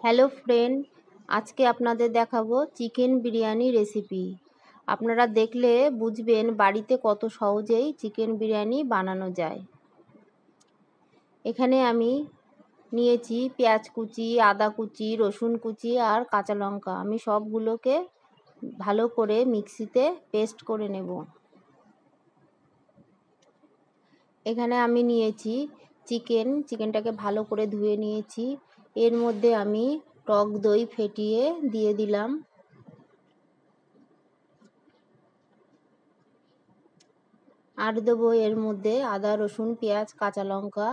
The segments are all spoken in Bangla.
হ্যালো ফ্রেন্ড, আজকে আপনাদের দেখাবো চিকেন বিরিয়ানি রেসিপি। আপনারা দেখলে বুঝবেন বাড়িতে কত সহজেই চিকেন বিরিয়ানি বানানো যায়। এখানে আমি নিয়েছি পেঁয়াজ কুচি, আদা কুচি, রসুন কুচি আর কাঁচা লঙ্কা। আমি সবগুলোকে ভালো করে মিক্সিতে পেস্ট করে নেব। এখানে আমি নিয়েছি চিকেনটাকে ভালো করে ধুয়ে নিয়েছি। এর মধ্যে আমি টক দই ফেটিয়ে দিয়ে দিলাম। আর দেবো এর মধ্যে আদা রসুন পেঁয়াজ কাঁচা লঙ্কা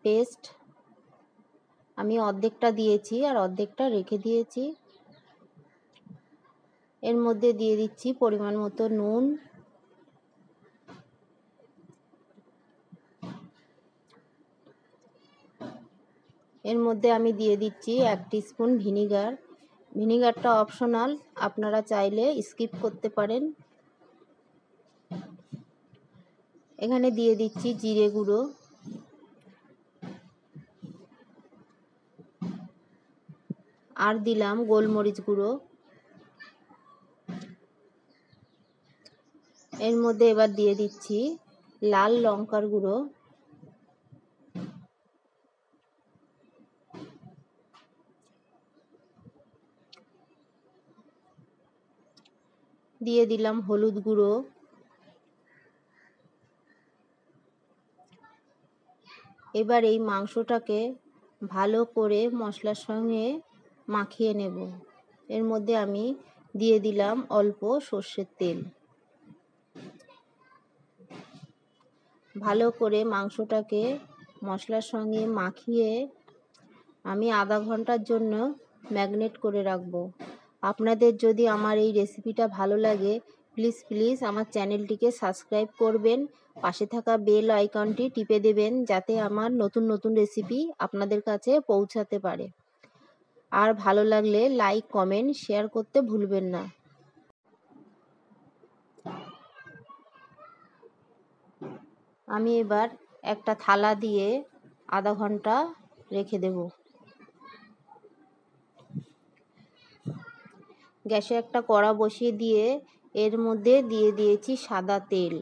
পেস্ট। আমি অর্ধেকটা দিয়েছি আর অর্ধেকটা রেখে দিয়েছি। এর মধ্যে দিয়ে দিচ্ছি পরিমাণ মতো নুন, এর মধ্যে আমি দিয়ে দিচ্ছি 1 টিস্পুন ভিনিগার। ভিনিগারটা অপশনাল, আপনারা চাইলে স্কিপ করতে পারেন। এখানে দিয়ে দিচ্ছি জিরে গুঁড়ো, আর দিলাম গোলমরিচ গুঁড়ো। এর মধ্যে এবার দিয়ে দিচ্ছি লাল লঙ্কার গুঁড়ো, দিয়ে দিলাম হলুদ গুঁড়ো। এবার এই মাংসটাকে ভালো করে মশলার সঙ্গে মাখিয়ে নেব। এর মধ্যে আমি দিয়ে দিলাম অল্প সর্ষের তেল। ভালো করে মাংসটাকে মশলার সঙ্গে মাখিয়ে আমি আধা ঘন্টার জন্য ম্যারিনেট করে রাখবো। আপনাদের যদি আমার এই রেসিপিটা ভালো লাগে প্লিজ আমার চ্যানেলটিকে সাবস্ক্রাইব করবেন, পাশে থাকা বেল আইকনটি টিপে দেবেন যাতে আমার নতুন রেসিপি আপনাদের কাছে পৌঁছাতে পারে। আর ভালো লাগলে লাইক কমেন্ট শেয়ার করতে ভুলবেন না। আমি এবার একটা থালা দিয়ে আধা ঘন্টা রেখে দেব। গ্যাসে একটা কড়া বসিয়ে দিয়ে এর মধ্যে দিয়ে দিয়েছি সাদা তেল।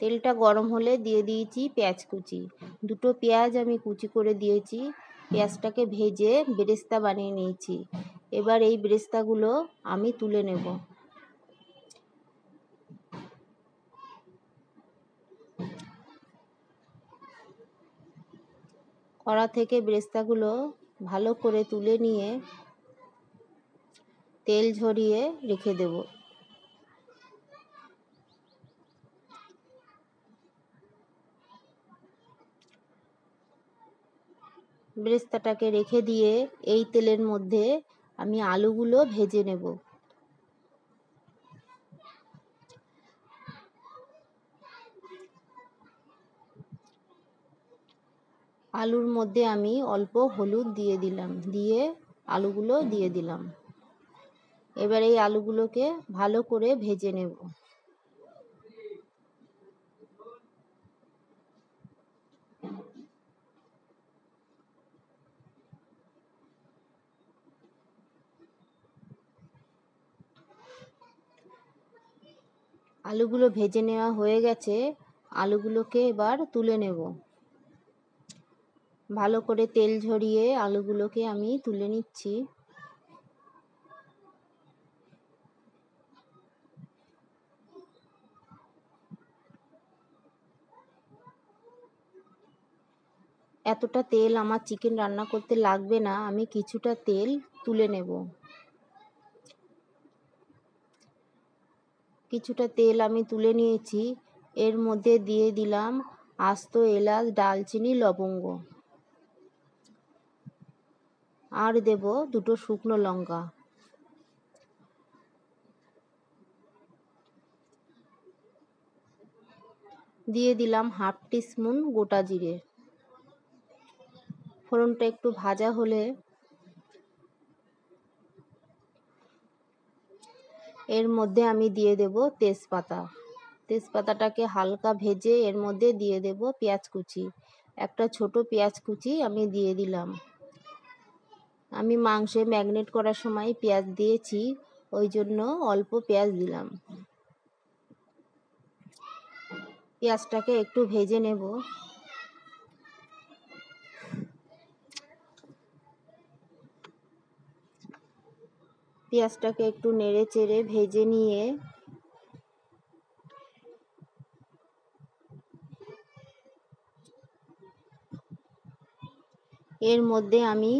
তেলটা গরম হলে দিয়ে দিয়েছি পেঁয়াজ কুচি। 2টো পেঁয়াজ আমি কুচি করে দিয়েছি। পেঁয়াজটাকে ভেজে বেরেস্তা বানিয়ে নিয়েছি। এবার এই বেরেস্তাগুলো আমি তুলে নেব। কড়া থেকে বেরেস্তাগুলো ভালো করে তুলে নিয়ে তেল ঝরিয়ে রেখে দেব। বেরেস্তাটাকে রেখে দিয়ে এই তেলের মধ্যে আমি আলুগুলো ভেজে নেব। আলুর মধ্যে আমি অল্প হলুদ দিয়ে দিলাম, দিয়ে আলুগুলো দিয়ে দিলাম। এবার এই আলুগুলোকে ভালো করে ভেজে নেব। আলুগুলো ভেজে নেওয়া হয়ে গেছে। আলুগুলোকে এবার তুলে নেব। ভালো করে তেল ঝরিয়ে আলুগুলোকে আমি তুলে নিচ্ছি। এতটা তেল আমার চিকেন রান্না করতে লাগবে না, আমি কিছুটা তেল তুলে নেব। কিছুটা তেল আমি তুলে নিয়েছি। এর মধ্যে দিয়ে দিলাম আস্ত এলাচ, দারচিনি, লবঙ্গ, আর দেব 2টো শুকনো লঙ্কা। দিয়ে দিলাম 1/2 টিস্পুন গোটা জিরে। ফোড়নটা একটু ভাজা হলে এর মধ্যে আমি দিয়ে দেব তেজপাতা। তেজপাতাটাকে হালকা ভেজে এর মধ্যে দিয়ে দেব পেঁয়াজ কুচি। একটা ছোট পেঁয়াজ কুচি আমি দিয়ে দিলাম। আমি মাংসে ম্যারিনেট করার সময় পেঁয়াজ দিয়েছি, ওই জন্য অল্প পেঁয়াজ দিলাম। পেঁয়াজটাকে একটু ভেজে নেব। পেঁয়াজটাকে একটু নেড়ে চেড়ে ভেজে নিয়ে এর মধ্যে আমি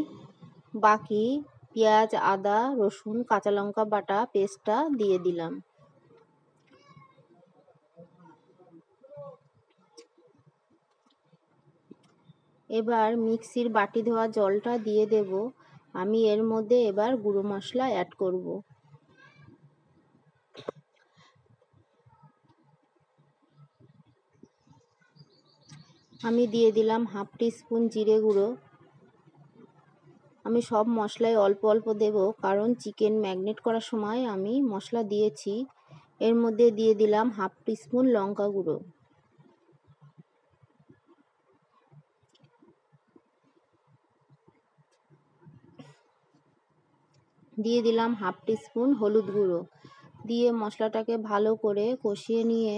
বাকি পেঁয়াজ, আদা, রসুন, কাঁচা লঙ্কা বাটা পেস্টটা দিয়ে দিলাম। এবার মিক্সির বাটি ধোয়া জলটা দিয়ে দেব। আমি এর মধ্যে এবার গুঁড়ো মশলা অ্যাড করব। আমি দিয়ে দিলাম হাফ টিস্পুন জিরে গুঁড়ো। আমি সব মশলাই অল্প অল্প দেব, কারণ চিকেন ম্যারিনেট করার সময় আমি মশলা দিয়েছি। এর মধ্যে দিয়ে দিলাম হাফ টিস্পুন লঙ্কা গুঁড়ো। দিয়ে দিলাম হাফ টিস্পুন হলুদ গুঁড়ো। দিয়ে মশলাটাকে ভালো করে কষিয়ে নিয়ে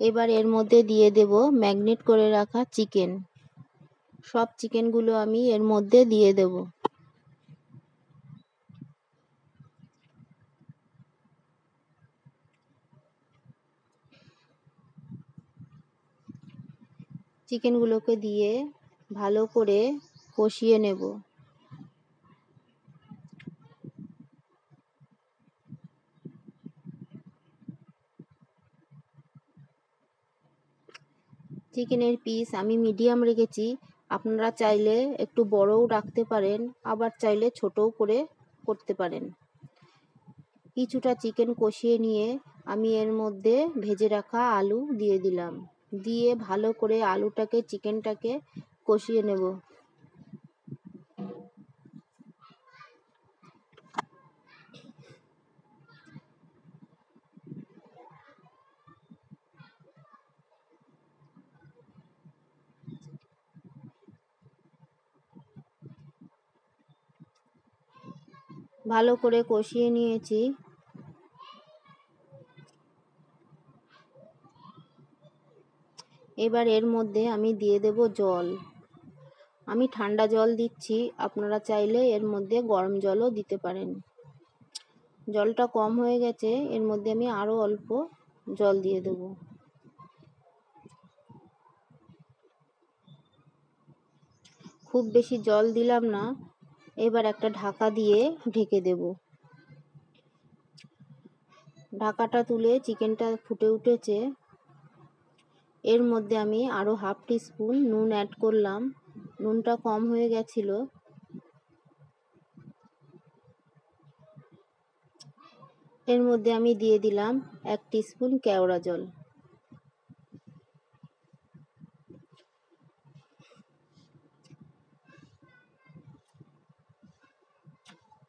এবার এর মধ্যে দিয়ে দেব ম্যারিনেট করে রাখা চিকেন। সব চিকেনগুলো আমি এর মধ্যে দিয়ে দেব। চিকেনগুলোকে দিয়ে ভালো করে কষিয়ে নেব। চিকেনের পিস আমি মিডিয়াম রেখেছি, আপনারা চাইলে একটু বড়ও রাখতে পারেন, আবার চাইলে ছোটও করে করতে পারেন। কিছুটা চিকেন কষিয়ে নিয়ে আমি এর মধ্যে ভেজে রাখা আলু দিয়ে দিলাম। দিয়ে ভালো করে আলুটাকে চিকেনটাকে কষিয়ে নেব। ভালো করে কষিয়ে নিয়েছি। এবার এর মধ্যে আমি দিয়ে দেব জল। আমি ঠান্ডা জল দিচ্ছি, আপনারা চাইলে এর মধ্যে গরম জলও দিতে পারেন। জলটা কম হয়ে গেছে, এর মধ্যে আমি আরও অল্প জল দিয়ে দেব। খুব বেশি জল দিলাম না। এবার একটা ঢাকা দিয়ে ঢেকে দেব। ঢাকাটা তুলে চিকেনটা ফুটে উঠেছে। এর মধ্যে আমি আরও হাফ টিস্পুন নুন অ্যাড করলাম। নুনটা কম হয়ে গেছিল। এর মধ্যে আমি দিয়ে দিলাম 1 টিস্পুন কেওড়া জল।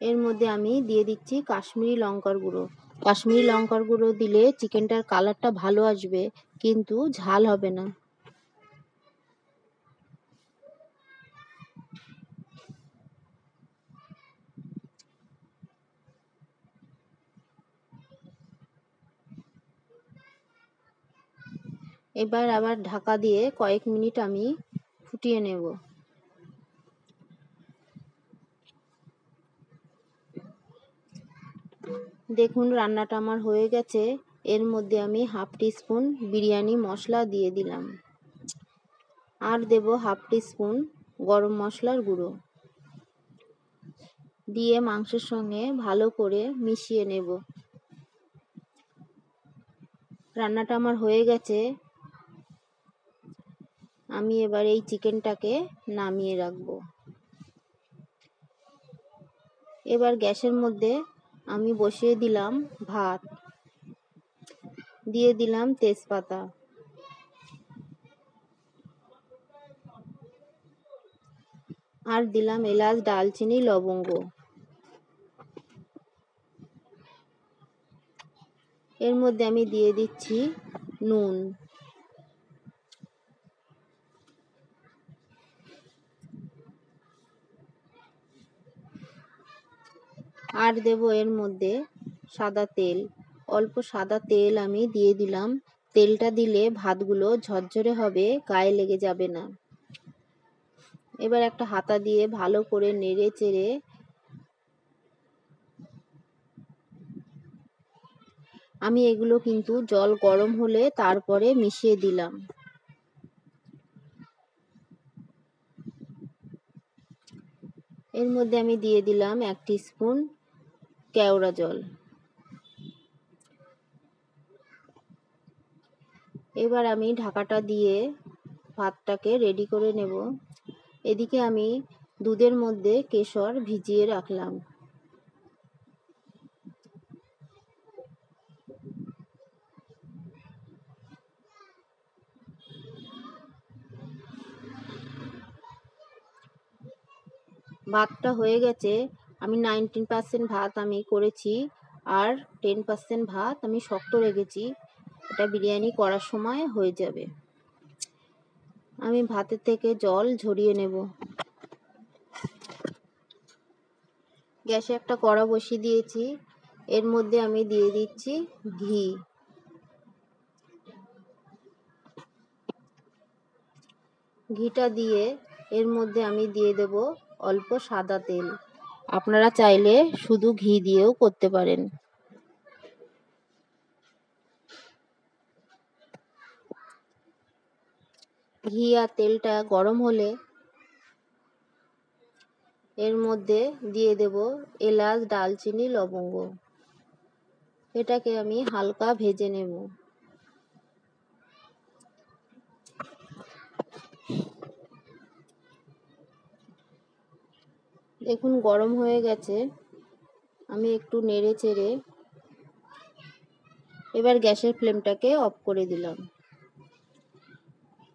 এর মধ্যে আমি দিয়ে দিচ্ছি কাশ্মীরি লঙ্কার গুঁড়ো। কাশ্মীরি লঙ্কার গুঁড়ো দিলে চিকেনটার কালারটা ভালো আসবে, কিন্তু ঝাল হবে না। এবার আবার ঢাকা দিয়ে কয়েক মিনিট আমি ফুটিয়ে নেব। দেখুন রান্নাটা আমার হয়ে গেছে। এর মধ্যে আমি হাফ টিস্পুন বিরিয়ানি মশলা দিয়ে দিলাম, আর দেব হাফ টিস্পুন গরম মশলার গুঁড়ো। দিয়ে মাংসের সঙ্গে ভালো করে মিশিয়ে নেব। রান্নাটা আমার হয়ে গেছে। আমি এবার এই চিকেনটাকে নামিয়ে রাখবো। এবার গ্যাসের মধ্যে আমি বসিয়ে দিলাম ভাত, দিয়ে দিলাম তেজপাতা, আর দিলাম এলাচ, দালচিনি, লবঙ্গ। এর মধ্যে আমি দিয়ে দিচ্ছি নুন। আর দেব এর মধ্যে সাদা তেল। অল্প সাদা তেল আমি দিয়ে দিলাম। তেলটা দিলে ভাতগুলো ঝরঝরে হবে, গায়ে লেগে যাবে না। এবার একটা হাতা দিয়ে ভালো করে নেড়ে চেড়ে আমি এগুলো কিন্তু জল গরম হলে তারপরে মিশিয়ে দিলাম। এর মধ্যে আমি দিয়ে দিলাম 1 টিস্পুন কেওড়া জল। এবার আমি ঢাকাটা দিয়ে ভাতটাকে রেডি করে নেব। এদিকে আমি দুধের মধ্যে কেশর ভিজিয়ে রাখলাম। ভাতটা হয়ে গেছে। আমি 19% ভাত আমি করেছি, আর 10% ভাত আমি শক্ত রেখেছি। এটা বিরিয়ানি করার সময় হয়ে যাবে। আমি ভাতের থেকে জল ঝরিয়ে নেব। গ্যাসে একটা কড়া বসিয়ে দিয়েছি। এর মধ্যে আমি দিয়ে দিচ্ছি ঘি। ঘিটা দিয়ে এর মধ্যে আমি দিয়ে দেব অল্প সাদা তেল। আপনারা চাইলে শুধু ঘি দিয়েও করতে পারেন। ঘি আর তেলটা গরম হলে এর মধ্যে দিয়ে দেব এলাচ, দালচিনি, লবঙ্গ। এটাকে আমি হালকা ভেজে নেব। দেখুন গরম হয়ে গেছে। আমি একটু নেড়ে চেড়ে এবার গ্যাসের ফ্লেমটাকে অফ করে দিলাম।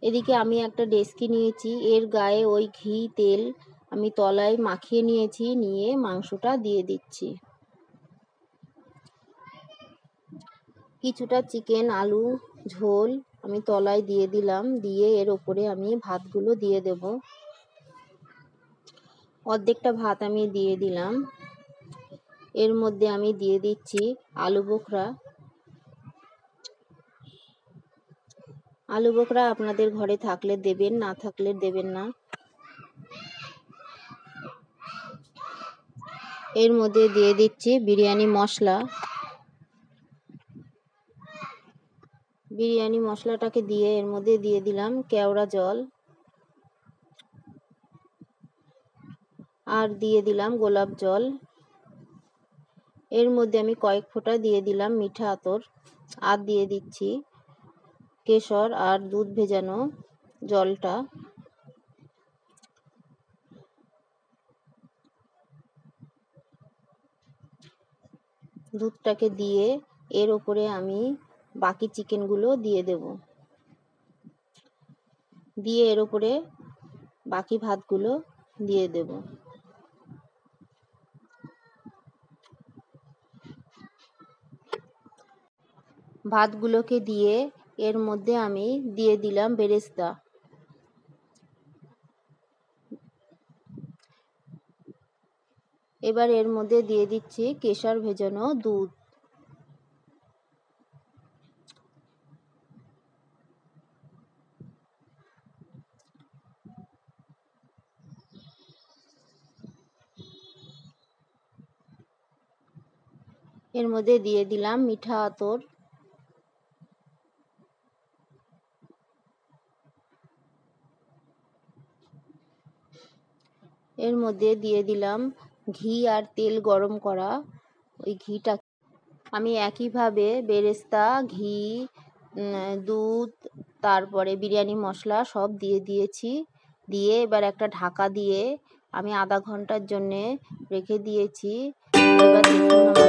এদিকে আমি একটা ডেচকি নিয়েছি, এর গায়ে ওই ঘি তেল আমি তলায় মাখিয়ে নিয়েছি, নিয়ে মাংসটা দিয়ে দিচ্ছি। কিছুটা চিকেন আলু ঝোল আমি তলায় দিয়ে দিলাম, দিয়ে এর ওপরে আমি ভাতগুলো দিয়ে দেব। অর্ধেকটা ভাত আমি দিয়ে দিলাম। এর মধ্যে আমি দিয়ে দিচ্ছি আলু বোখরা। আলু বোখরা আপনাদের ঘরে থাকলে দেবেন, না থাকলে দেবেন না। এর মধ্যে দিয়ে দিচ্ছি বিরিয়ানি মশলা। বিরিয়ানি মশলাটাকে দিয়ে এর মধ্যে দিয়ে দিলাম কেওড়া জল, আর দিয়ে দিলাম গোলাপ জল। এর মধ্যে আমি কয়েক ফোঁটা দিয়ে দিলাম মিঠা আতর, আর দিয়ে দিচ্ছি কেশর আর দুধ ভেজানো জলটা। দুধটাকে দিয়ে এর উপরে আমি বাকি চিকেনগুলো দিয়ে দেব, দিয়ে এর উপরে বাকি ভাতগুলো দিয়ে দেব। ভাতগুলোকে দিয়ে এর মধ্যে আমি দিয়ে দিলাম বেরেস্তা। এবার এর মধ্যে দিয়ে দিচ্ছি কেশর ভেজানো দুধ। এর মধ্যে দিয়ে দিলাম মিঠা আতর। এর মধ্যে দিয়ে দিলাম ঘি আর তেল গরম করা, ওই ঘিটা আমি একইভাবে বেরেস্তা, ঘি, দুধ, তারপরে বিরিয়ানি মশলা সব দিয়ে দিয়েছি। দিয়ে এবার একটা ঢাকা দিয়ে আমি আধা ঘন্টার জন্যে রেখে দিয়েছি। এবার দেখুন